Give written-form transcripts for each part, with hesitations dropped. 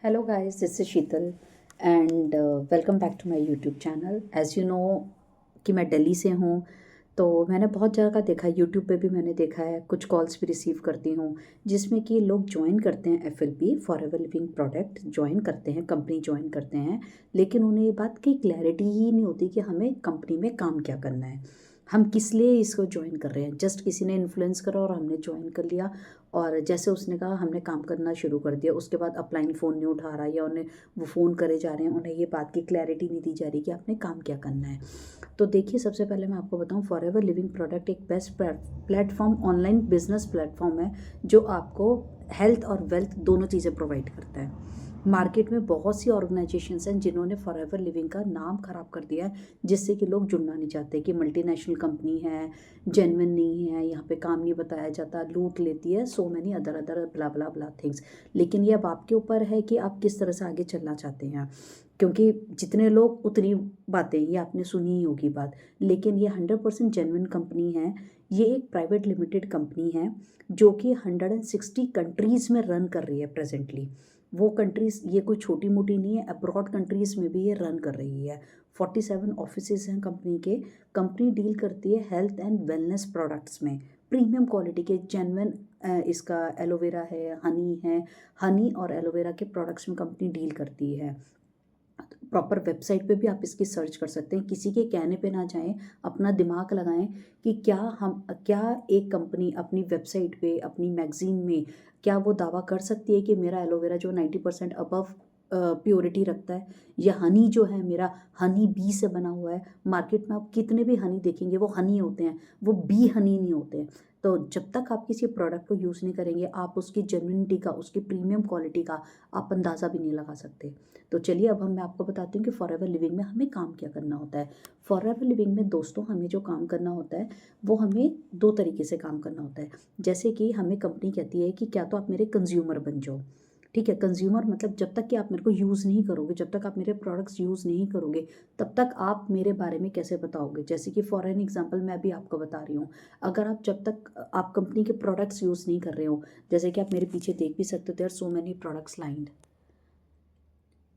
Hello guys, this is Sheetal and welcome back to my YouTube channel. As you know कि मैं दिल्ली से हूँ, तो मैंने बहुत जगह देखा है, यूट्यूब पे भी मैंने देखा है, कुछ कॉल्स भी रिसीव करती हूँ जिसमें कि लोग ज्वाइन करते हैं FLP forever living product join करते हैं, कंपनी ज्वाइन करते हैं, लेकिन उन्हें ये बात की क्लैरिटी ही नहीं होती कि हमें कंपनी में काम क्या करना है, हम किस लिए इसको ज्वाइन कर रहे हैं। जस्ट किसी ने इन्फ्लुएंस करा और हमने ज्वाइन कर लिया, और जैसे उसने कहा हमने काम करना शुरू कर दिया। उसके बाद अपलाइन फ़ोन नहीं उठा रहा, या उन्हें वो फ़ोन करे जा रहे हैं, उन्हें ये बात की क्लैरिटी नहीं दी जा रही कि आपने काम क्या करना है। तो देखिए, सबसे पहले मैं आपको बताऊं, फॉरएवर लिविंग प्रोडक्ट एक best platform, online business platform है जो आपको हेल्थ और वेल्थ दोनों चीज़ें प्रोवाइड करता है। मार्केट में बहुत सी ऑर्गेनाइजेशंस हैं जिन्होंने फॉरएवर लिविंग का नाम ख़राब कर दिया है, जिससे कि लोग जुड़ना नहीं चाहते कि मल्टीनेशनल कंपनी है, जेन्युइन नहीं है, यहाँ पे काम नहीं बताया जाता, लूट लेती है, सो मैनी अदर अदर ब्ला ब्ला ब्ला थिंग्स। लेकिन ये अब आपके ऊपर है कि आप किस तरह से आगे चलना चाहते हैं, क्योंकि जितने लोग उतनी बातें, ये आपने सुनी ही होगी बात। लेकिन ये 100% जेन्युइन कंपनी है। ये एक प्राइवेट लिमिटेड कंपनी है जो कि 160 कंट्रीज़ में रन कर रही है प्रेजेंटली। वो कंट्रीज़ ये कोई छोटी मोटी नहीं है, अब्रॉड कंट्रीज़ में भी ये रन कर रही है। 47 ऑफिसेज हैं कंपनी के। कंपनी डील करती है हेल्थ एंड वेलनेस प्रोडक्ट्स में, प्रीमियम क्वालिटी के जेन्युइन, इसका एलोवेरा है, हनी है, हनी और एलोवेरा के प्रोडक्ट्स में कंपनी डील करती है। प्रॉपर वेबसाइट पे भी आप इसकी सर्च कर सकते हैं, किसी के कहने पे ना जाएं, अपना दिमाग लगाएं कि क्या एक कंपनी अपनी वेबसाइट पे, अपनी मैगजीन में क्या वो दावा कर सकती है कि मेरा एलोवेरा जो 90% अबव प्योरिटी रखता है, या हनी जो है मेरा हनी बी से बना हुआ है। मार्केट में आप कितने भी हनी देखेंगे वो हनी होते हैं, वो बी हनी नहीं होते। तो जब तक आप किसी प्रोडक्ट को यूज़ नहीं करेंगे, आप उसकी जेन्युइनिटी का, उसकी प्रीमियम क्वालिटी का आप अंदाज़ा भी नहीं लगा सकते। तो चलिए, अब मैं आपको बताती हूँ कि फॉरएवर लिविंग में हमें काम क्या करना होता है। फॉरएवर लिविंग में दोस्तों, हमें जो काम करना होता है वो हमें दो तरीके से काम करना होता है। जैसे कि हमें कंपनी कहती है कि क्या तो आप मेरे कंज्यूमर बन जाओ। ठीक है, कंज्यूमर मतलब जब तक कि आप मेरे को यूज़ नहीं करोगे, जब तक आप मेरे प्रोडक्ट्स यूज़ नहीं करोगे, तब तक आप मेरे बारे में कैसे बताओगे। जैसे कि फॉर एन एग्जांपल मैं भी आपको बता रही हूँ, अगर आप जब तक आप कंपनी के प्रोडक्ट्स यूज़ नहीं कर रहे हो, जैसे कि आप मेरे पीछे देख भी सकते हो, there are so many products lined.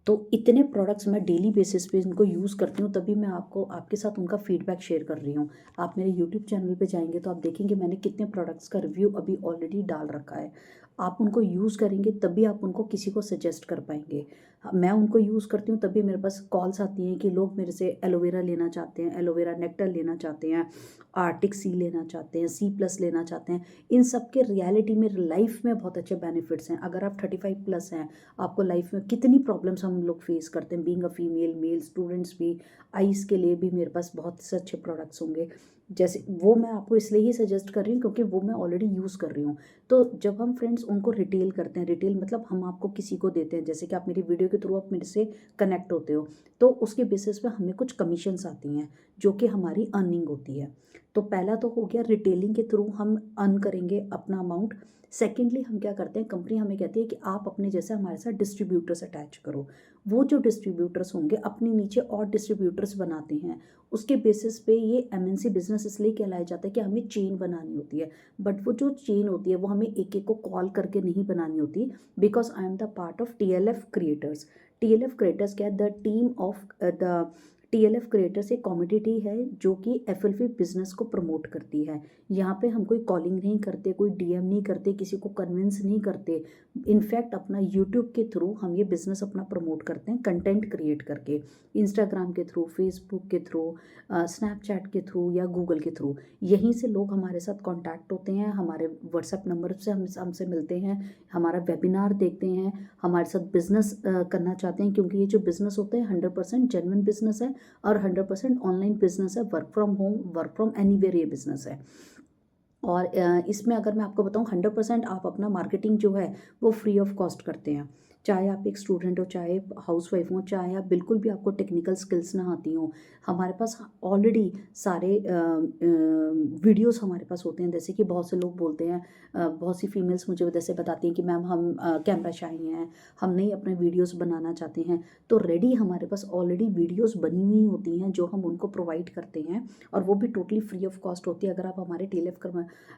तो इतने प्रोडक्ट्स मैं डेली बेसिस पे इनको यूज़ करती हूँ, तभी मैं आपको आपके साथ उनका फीडबैक शेयर कर रही हूँ। आप मेरे यूट्यूब चैनल पे जाएंगे तो आप देखेंगे मैंने कितने प्रोडक्ट्स का रिव्यू अभी ऑलरेडी डाल रखा है। आप उनको यूज़ करेंगे तभी आप उनको किसी को सजेस्ट कर पाएंगे। मैं उनको यूज़ करती हूँ तभी मेरे पास कॉल्स आती हैं कि लोग मेरे से एलोवेरा लेना चाहते हैं, एलोवेरा नेक्टर लेना चाहते हैं, आर्टिक सी लेना चाहते हैं, C+ लेना चाहते हैं। इन सब के रियलिटी में लाइफ में बहुत अच्छे बेनिफिट्स हैं। अगर आप 35+ हैं, आपको लाइफ में कितनी प्रॉब्लम्स हम लोग फेस करते हैं, being a female, male students भी, आइज़ के लिए भी मेरे पास बहुत से अच्छे प्रोडक्ट्स होंगे। जैसे वो मैं आपको इसलिए ही सजेस्ट कर रही हूँ क्योंकि वो मैं ऑलरेडी यूज़ कर रही हूँ। तो जब हम फ्रेंड्स उनको रिटेल करते हैं, रिटेल मतलब हम आपको किसी को देते हैं, जैसे कि आप मेरी वीडियो के थ्रू आप मेरे से कनेक्ट होते हो, तो उसके बेसिस पे हमें कुछ कमीशंस आती हैं जो कि हमारी अर्निंग होती है। तो पहला तो हो गया, रिटेलिंग के थ्रू हम अर्न करेंगे अपना अमाउंट। सेकेंडली हम क्या करते हैं, कंपनी हमें कहती है कि आप अपने जैसे हमारे साथ डिस्ट्रीब्यूटर्स अटैच करो। वो जो डिस्ट्रीब्यूटर्स होंगे अपने नीचे और डिस्ट्रीब्यूटर्स बनाते हैं। उसके बेसिस पे ये MNC बिजनेस इसलिए कहलाया जाता है कि हमें चेन बनानी होती है। बट वो जो चेन होती है वो हमें एक एक को कॉल करके नहीं बनानी होती, because I am the part of TLF creators. TLF creators क्या है, the team of the TLF creators एक कम्युनिटी है जो कि FLP बिजनेस को प्रमोट करती है। यहाँ पे हम कोई कॉलिंग नहीं करते, कोई DM नहीं करते, किसी को कन्विंस नहीं करते। इनफैक्ट अपना यूट्यूब के थ्रू हम ये बिज़नेस अपना प्रमोट करते हैं, कंटेंट क्रिएट करके, इंस्टाग्राम के थ्रू, फेसबुक के थ्रू, स्नैपचैट के थ्रू या गूगल के थ्रू। यहीं से लोग हमारे साथ कांटेक्ट होते हैं, हमारे व्हाट्सएप नंबर से हमसे मिलते हैं, हमारा वेबिनार देखते हैं, हमारे साथ बिजनेस करना चाहते हैं, क्योंकि ये जो बिज़नेस होते हैं 100% जेन्युइन बिजनेस है और 100% ऑनलाइन बिजनेस है। Work from home, work from anywhere ये बिजनेस है। और इसमें अगर मैं आपको बताऊं, 100% आप अपना मार्केटिंग जो है वो फ्री ऑफ कॉस्ट करते हैं। चाहे आप एक स्टूडेंट हो, चाहे हाउसवाइफ हो, चाहे आप बिल्कुल भी आपको टेक्निकल स्किल्स ना आती हो, हमारे पास ऑलरेडी सारे वीडियोस हमारे पास होते हैं। जैसे कि बहुत से लोग बोलते हैं, बहुत सी फीमेल्स मुझे जैसे बताती हैं कि मैम हम कैमरा शाई हैं, हम नहीं अपने वीडियोस बनाना चाहते हैं, तो रेडी हमारे पास ऑलरेडी वीडियोस बनी हुई होती हैं जो हम उनको प्रोवाइड करते हैं, और वो भी टोटली फ्री ऑफ कॉस्ट होती है। अगर आप हमारे TLF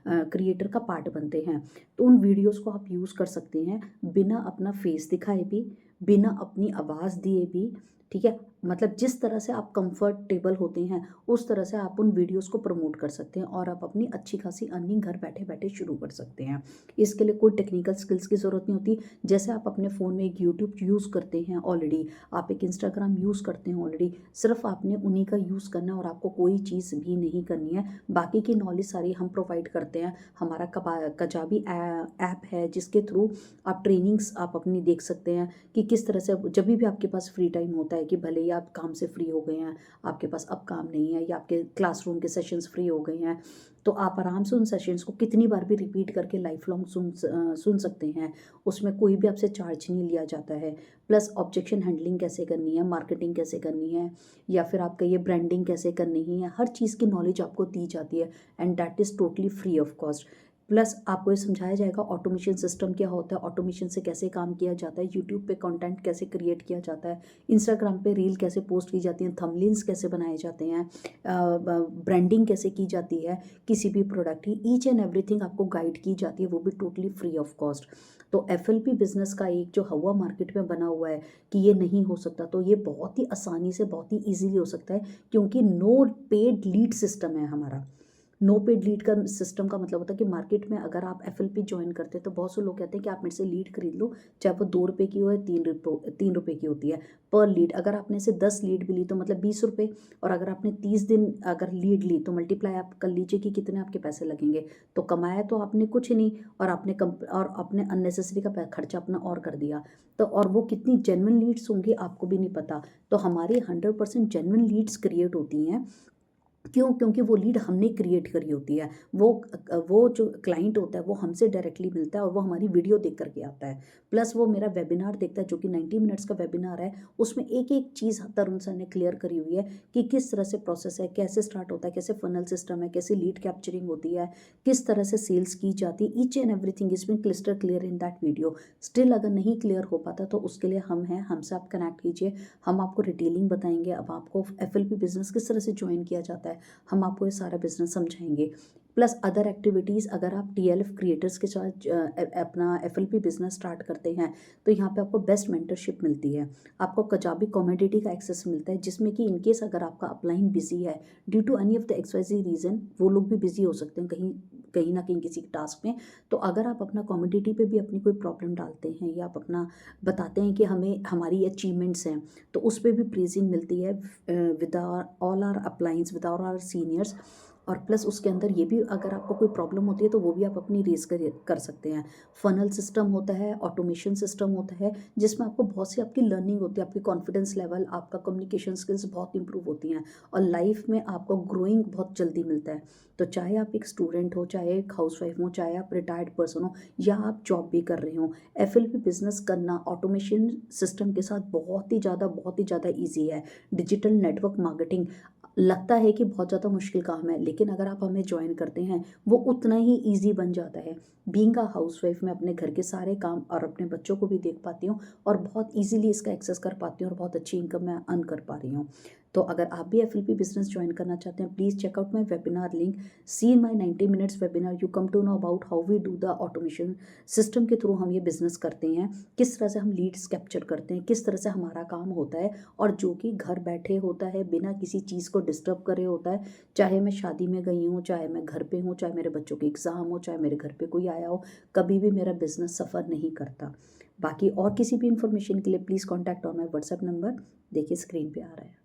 क्रिएटर का पार्ट बनते हैं तो उन वीडियोस को आप यूज़ कर सकते हैं बिना अपना फेस दिखाए भी, बिना अपनी आवाज़ दिए भी, ठीक है, मतलब जिस तरह से आप कंफर्टेबल होते हैं उस तरह से आप उन वीडियोस को प्रमोट कर सकते हैं और आप अपनी अच्छी खासी अर्निंग घर बैठे बैठे शुरू कर सकते हैं। इसके लिए कोई टेक्निकल स्किल्स की ज़रूरत नहीं होती। जैसे आप अपने फ़ोन में एक यूट्यूब यूज़ करते हैं ऑलरेडी, आप एक इंस्टाग्राम यूज़ करते हैं ऑलरेडी, सिर्फ आपने उन्हीं का यूज़ करना है और आपको कोई चीज़ भी नहीं करनी है। बाकी की नॉलेज सारी हम प्रोवाइड करते हैं। हमारा कजाबी ऐप है जिसके थ्रू आप ट्रेनिंग्स आप अपनी देख सकते हैं कि किस तरह से जब भी आपके पास फ्री टाइम होता है, कि भले ही आप काम से फ्री हो गए हैं, आपके पास अब काम नहीं है या आपके क्लासरूम के सेशंस फ्री हो गए हैं, तो आप आराम से उन सेशंस को कितनी बार भी रिपीट करके लाइफ लॉन्ग सुन सकते हैं। उसमें कोई भी आपसे चार्ज नहीं लिया जाता है। प्लस ऑब्जेक्शन हैंडलिंग कैसे करनी है, मार्केटिंग कैसे करनी है, या फिर आपका ये ब्रांडिंग कैसे करनी है, हर चीज़ की नॉलेज आपको दी जाती है and that is totally free of cost. Plus आपको ये समझाया जाएगा ऑटोमेशन सिस्टम क्या होता है, ऑटोमेशन से कैसे काम किया जाता है, यूट्यूब पे कंटेंट कैसे क्रिएट किया जाता है, इंस्टाग्राम पे रील कैसे पोस्ट की जाती हैं, थंबनेल्स कैसे बनाए जाते हैं, ब्रांडिंग कैसे की जाती है किसी भी प्रोडक्ट की, ईच एंड एवरीथिंग आपको गाइड की जाती है, वो भी टोटली फ्री ऑफ कॉस्ट। तो एफएलपी बिजनेस का एक जो हवा मार्केट में बना हुआ है कि ये नहीं हो सकता, तो ये बहुत ही आसानी से बहुत ही ईजिली हो सकता है, क्योंकि नो पेड लीड सिस्टम है हमारा। नो पेड लीड का सिस्टम का मतलब होता है कि मार्केट में अगर आप एफएलपी ज्वाइन करते हैं तो बहुत से लोग कहते हैं कि आप मेरे से लीड खरीद लो, चाहे वो 2 रुपये की हो या 3 रुपये की होती है पर लीड। अगर आपने से 10 लीड भी ली तो मतलब 20 रुपये, और अगर आपने 30 दिन अगर लीड ली तो मल्टीप्लाई आप कर लीजिए कि कितने आपके पैसे लगेंगे। तो कमाया तो आपने कुछ नहीं, और आपने अननेसेसरी का खर्चा अपना और कर दिया। तो और वो कितनी जेन्युइन लीड्स होंगी आपको भी नहीं पता। तो हमारी 100% जेन्युइन लीड्स क्रिएट होती हैं। क्यों? क्योंकि वो लीड हमने क्रिएट करी होती है। वो जो क्लाइंट होता है वो हमसे डायरेक्टली मिलता है और वो हमारी वीडियो देख कर के आता है। प्लस वो मेरा वेबिनार देखता है जो कि 90 मिनट्स का वेबिनार है। उसमें एक-एक चीज़ तरुण सर ने क्लियर करी हुई है कि किस तरह से प्रोसेस है, कैसे स्टार्ट होता है, कैसे फनल सिस्टम है, कैसे लीड कैप्चरिंग होती है, किस तरह से सेल्स की जाती है। Each and everything is been crystal clear in that video. Still अगर नहीं क्लियर हो पाता तो उसके लिए हम हैं, हमसे आप कनेक्ट कीजिए। हम आपको डिटेलिंग बताएँगे। अब आपको एफएलपी बिज़नेस किस तरह से जॉइन किया जाता है, हम आपको ये सारा बिजनेस समझाएंगे। प्लस अदर एक्टिविटीज़, अगर आप टीएलएफ क्रिएटर्स के साथ अपना एफएलपी बिजनेस स्टार्ट करते हैं तो यहाँ पे आपको बेस्ट मेंटरशिप मिलती है। आपको कजाबी कमोडिटी का एक्सेस मिलता है, जिसमें कि इनकेस अगर आपका अपलाइन बिजी है due to any of the XYZ reason, वो लोग भी बिजी हो सकते हैं कहीं कहीं ना कहीं किसी टास्क में। तो अगर आप अपना कमोडिटी पे भी अपनी कोई प्रॉब्लम डालते हैं या आप अपना बताते हैं कि हमें हमारी अचीवमेंट्स हैं, तो उस पर भी प्रेजिंग मिलती है with all our uplines, with all our seniors. और प्लस उसके अंदर ये भी अगर आपको कोई प्रॉब्लम होती है तो वो भी आप अपनी रेज कर सकते हैं। फनल सिस्टम होता है, ऑटोमेशन सिस्टम होता है, जिसमें आपको बहुत सी आपकी लर्निंग होती है, आपकी कॉन्फिडेंस लेवल, आपका कम्युनिकेशन स्किल्स बहुत इंप्रूव होती हैं और लाइफ में आपको ग्रोइंग बहुत जल्दी मिलता है। तो चाहे आप एक स्टूडेंट हो, चाहे एक हाउसवाइफ हो, चाहे आप रिटायर्ड पर्सन हो या आप जॉब भी कर रहे हो, एफएलपी बिजनेस करना ऑटोमेशन सिस्टम के साथ बहुत ही ज़्यादा ईजी है। डिजिटल नेटवर्क मार्केटिंग लगता है कि बहुत ज़्यादा मुश्किल काम है, लेकिन अगर आप हमें ज्वाइन करते हैं वो उतना ही ईजी बन जाता है। बीइंग अ हाउसवाइफ मैं अपने घर के सारे काम और अपने बच्चों को भी देख पाती हूँ और बहुत ईजिली इसका एक्सेस कर पाती हूँ और बहुत अच्छी इनकम मैं अर्न कर पा रही हूँ। तो अगर आप भी एफएलपी बिजनेस ज्वाइन करना चाहते हैं, please check out my webinar link, see my 90 minutes webinar, you come to know about how we do the automation system के थ्रू हम ये बिज़नेस करते हैं, किस तरह से हम लीड्स कैप्चर करते हैं, किस तरह से हमारा काम होता है, और जो कि घर बैठे होता है, बिना किसी चीज़ को डिस्टर्ब करे होता है। चाहे मैं शादी में गई हूँ, चाहे मैं घर पे हूँ, चाहे मेरे बच्चों के एग्ज़ाम हो, चाहे मेरे घर पे कोई आया हो, कभी भी मेरा बिजनेस सफ़र नहीं करता। बाकी और किसी भी इन्फॉर्मेशन के लिए please contact on my WhatsApp number, देखिए स्क्रीन पे आ रहा है।